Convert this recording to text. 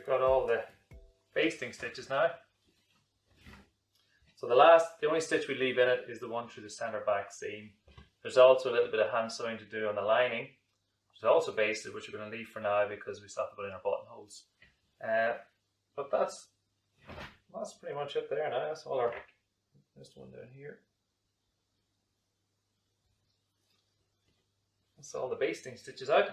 we've got all the basting stitches now. So the only stitch we leave in it is the one through the centre back seam. There's also a little bit of hand sewing to do on the lining, which is also basted, which we're going to leave for now because we still have to put in our buttonholes. But that's pretty much it there now. That's all this one down here. That's all the basting stitches out.